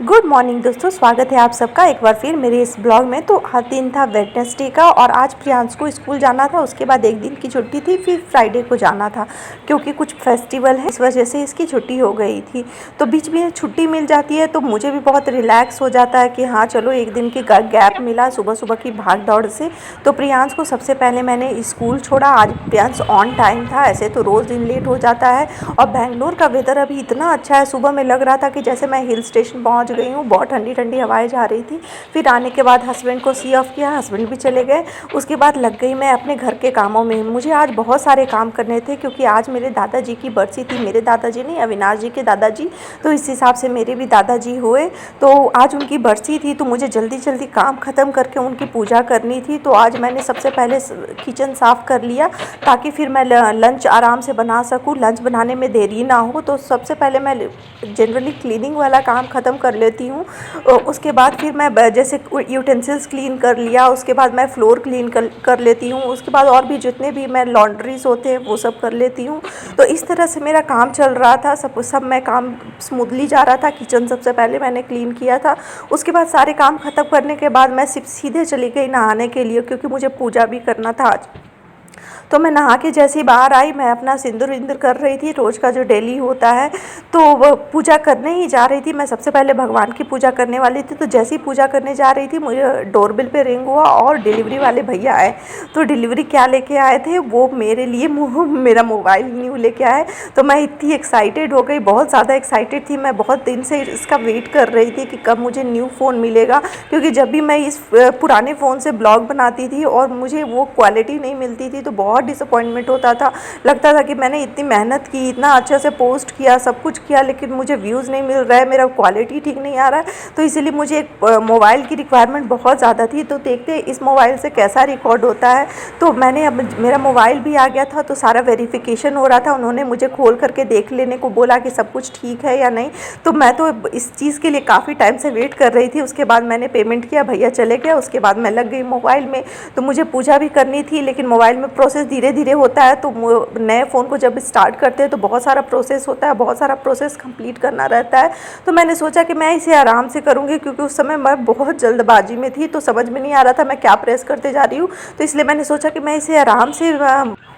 Good morning दोस्तों, स्वागत है आप सबका एक बार फिर मेरे इस ब्लॉग में। तो हर दिन था वेडनेसडे का और आज प्रियांश को स्कूल जाना था। उसके बाद एक दिन की छुट्टी थी, फिर फ्राइडे को जाना था क्योंकि कुछ फेस्टिवल है, इस वजह से इसकी छुट्टी हो गई थी। तो बीच में छुट्टी मिल जाती है तो मुझे भी बहुत रिलैक्स हो जाता है कि हाँ चलो एक दिन की गैप मिला सुबह सुबह की भाग दौड़ से। तो प्रियांश को सबसे पहले मैंने स्कूल छोड़ा। आज प्रियांश ऑन टाइम था, ऐसे तो रोज़ दिन लेट हो जाता है। और बेंगलोर का वेदर अभी इतना अच्छा है, सुबह में लग रहा था कि जैसे मैं हिल स्टेशन पहुँच गई हूँ। बहुत ठंडी ठंडी हवाएं जा रही थी। फिर आने के बाद हस्बैंड को सी ऑफ किया, हस्बैंड भी चले गए। उसके बाद लग गई मैं अपने घर के कामों में। मुझे आज बहुत सारे काम करने थे क्योंकि आज मेरे दादाजी की बरसी थी। मेरे दादाजी नहीं, अविनाश जी के दादाजी, तो इस हिसाब से मेरे भी दादाजी हुए। तो आज उनकी बरसी थी तो मुझे जल्दी जल्दी काम ख़त्म करके उनकी पूजा करनी थी। तो आज मैंने सबसे पहले किचन साफ़ कर लिया ताकि फिर मैं लंच आराम से बना सकूँ, लंच बनाने में देरी ना हो। तो सबसे पहले मैं जनरली क्लीनिंग वाला काम ख़त्म कर लेती हूँ। उसके बाद फिर मैं जैसे यूटेंसिल्स क्लीन कर लिया, उसके बाद मैं फ्लोर क्लीन कर लेती हूँ। उसके बाद और भी जितने भी मैं लॉन्ड्रीज होते हैं वो सब कर लेती हूँ। तो इस तरह से मेरा काम चल रहा था, सब मैं काम स्मूथली जा रहा था। किचन सबसे पहले मैंने क्लीन किया था। उसके बाद सारे काम ख़त्म करने के बाद मैं सिर्फ सीधे चली गई नहाने के लिए क्योंकि मुझे पूजा भी करना था आज। तो मैं नहा के जैसे ही बाहर आई, मैं अपना सिंदूर विंदूर कर रही थी, रोज़ का जो डेली होता है। तो वो पूजा करने ही जा रही थी। मैं सबसे पहले भगवान की पूजा करने वाली थी। तो जैसे ही पूजा करने जा रही थी मुझे डोरबेल पे रिंग हुआ और डिलीवरी वाले भैया आए। तो डिलीवरी क्या लेके आए थे, वो मेरे लिए मेरा मोबाइल न्यू लेके आए। तो मैं इतनी एक्साइटेड हो गई, बहुत ज़्यादा एक्साइटेड थी। मैं बहुत दिन से इसका वेट कर रही थी कि कब मुझे न्यू फ़ोन मिलेगा, क्योंकि जब भी मैं इस पुराने फ़ोन से ब्लॉग बनाती थी और मुझे वो क्वालिटी नहीं मिलती थी तो बहुत डिसअपॉइंटमेंट होता था। लगता था कि मैंने इतनी मेहनत की, इतना अच्छे से पोस्ट किया, सब कुछ किया, लेकिन मुझे व्यूज़ नहीं मिल रहा है, मेरा क्वालिटी ठीक नहीं आ रहा है। तो इसीलिए मुझे एक मोबाइल की रिक्वायरमेंट बहुत ज़्यादा थी। तो देखते इस मोबाइल से कैसा रिकॉर्ड होता है। तो मैंने अब मेरा मोबाइल भी आ गया था तो सारा वेरिफिकेशन हो रहा था। उन्होंने मुझे खोल करके देख लेने को बोला कि सब कुछ ठीक है या नहीं। तो मैं तो इस चीज़ के लिए काफ़ी टाइम से वेट कर रही थी। उसके बाद मैंने पेमेंट किया, भैया चले गया। उसके बाद मैं लग गई मोबाइल में। तो मुझे पूजा भी करनी थी, लेकिन मोबाइल में प्रोसेस धीरे धीरे होता है। तो नए फ़ोन को जब स्टार्ट करते हैं तो बहुत सारा प्रोसेस होता है, बहुत सारा प्रोसेस कंप्लीट करना रहता है। तो मैंने सोचा कि मैं इसे आराम से करूँगी क्योंकि उस समय मैं बहुत जल्दबाजी में थी, तो समझ में नहीं आ रहा था मैं क्या प्रेस करते जा रही हूँ। तो इसलिए मैंने सोचा कि मैं इसे आराम से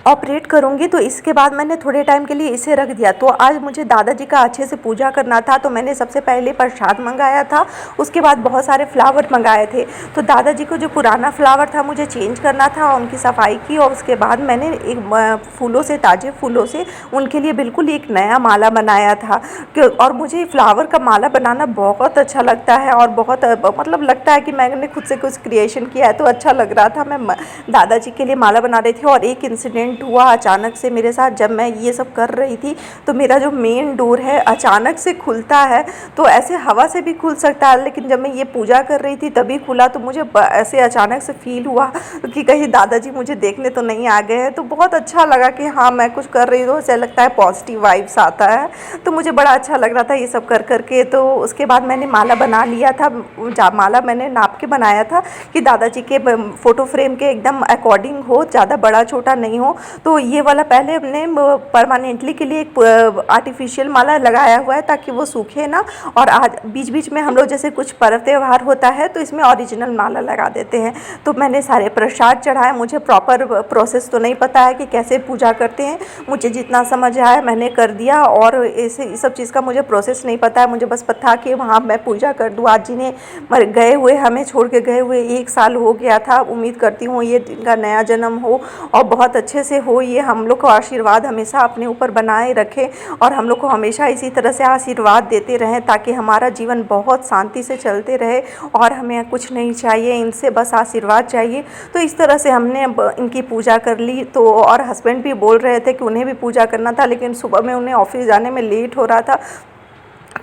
ऑपरेट करूँगी। तो इसके बाद मैंने थोड़े टाइम के लिए इसे रख दिया। तो आज मुझे दादाजी का अच्छे से पूजा करना था तो मैंने सबसे पहले प्रसाद मंगाया था। उसके बाद बहुत सारे फ्लावर मंगाए थे। तो दादाजी को जो पुराना फ्लावर था मुझे चेंज करना था, उनकी सफाई की। और उसके बाद मैंने एक फूलों से, ताज़े फूलों से उनके लिए बिल्कुल एक नया माला बनाया था। और मुझे फ्लावर का माला बनाना बहुत अच्छा लगता है और बहुत मतलब लगता है कि मैंने खुद से कुछ क्रिएशन किया है। तो अच्छा लग रहा था। मैं दादाजी के लिए माला बना रही थी और एक इंसिडेंट हुआ अचानक से मेरे साथ। जब मैं ये सब कर रही थी तो मेरा जो मेन डोर है अचानक से खुलता है। तो ऐसे हवा से भी खुल सकता है, लेकिन जब मैं ये पूजा कर रही थी तभी खुला। तो मुझे ऐसे अचानक से फील हुआ कि कहीं दादाजी मुझे देखने तो नहीं आ गए हैं। तो बहुत अच्छा लगा कि हाँ मैं कुछ कर रही हूँ, ऐसा लगता है पॉजिटिव वाइब्स आता है। तो मुझे बड़ा अच्छा लग रहा था ये सब कर करके। तो उसके बाद मैंने माला बना लिया था। माला मैंने नाप के बनाया था कि दादाजी के फ़ोटो फ्रेम के एकदम अकॉर्डिंग हो, ज़्यादा बड़ा छोटा नहीं हो। तो ये वाला पहले हमने परमानेंटली के लिए एक आर्टिफिशियल माला लगाया हुआ है ताकि वो सूखे ना। और आज बीच बीच में हम लोग जैसे कुछ पर्व त्यौहार होता है तो इसमें ओरिजिनल माला लगा देते हैं। तो मैंने सारे प्रसाद चढ़ाए। मुझे प्रॉपर प्रोसेस तो नहीं पता है कि कैसे पूजा करते हैं, मुझे जितना समझ आया मैंने कर दिया। और ऐसे इस सब चीज़ का मुझे प्रोसेस नहीं पता है, मुझे बस पता था कि वहाँ मैं पूजा कर दूँ। आज जिन्हें गए हुए, हमें छोड़ के गए हुए 1 साल हो गया था। उम्मीद करती हूँ ये इनका नया जन्म हो और बहुत अच्छे से हो। ये हम लोग को आशीर्वाद हमेशा अपने ऊपर बनाए रखें और हम लोग को हमेशा इसी तरह से आशीर्वाद देते रहें ताकि हमारा जीवन बहुत शांति से चलते रहे और हमें कुछ नहीं चाहिए, इनसे बस आशीर्वाद चाहिए। तो इस तरह से हमने इनकी पूजा कर ली। तो और हस्बैंड भी बोल रहे थे कि उन्हें भी पूजा करना था, लेकिन सुबह में उन्हें ऑफिस जाने में लेट हो रहा था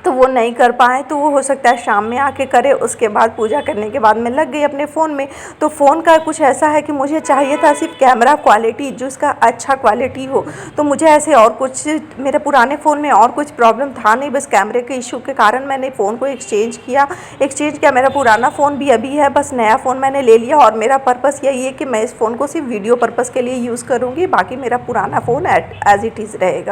तो वो नहीं कर पाए। तो वो हो सकता है शाम में आके करे। उसके बाद पूजा करने के बाद मैं लग गई अपने फ़ोन में। तो फ़ोन का कुछ ऐसा है कि मुझे चाहिए था सिर्फ कैमरा क्वालिटी जो इसका अच्छा क्वालिटी हो। तो मुझे ऐसे और कुछ मेरे पुराने फ़ोन में और कुछ प्रॉब्लम था नहीं, बस कैमरे के इशू के कारण मैंने फ़ोन को एक्सचेंज किया। मेरा पुराना फ़ोन भी अभी है, बस नया फ़ोन मैंने ले लिया। और मेरा पर्पस यही है कि मैं इस फ़ोन को सिर्फ वीडियो पर्पज़ के लिए यूज़ करूँगी, बाकी मेरा पुराना फ़ोन एज़ इट इज़ रहेगा।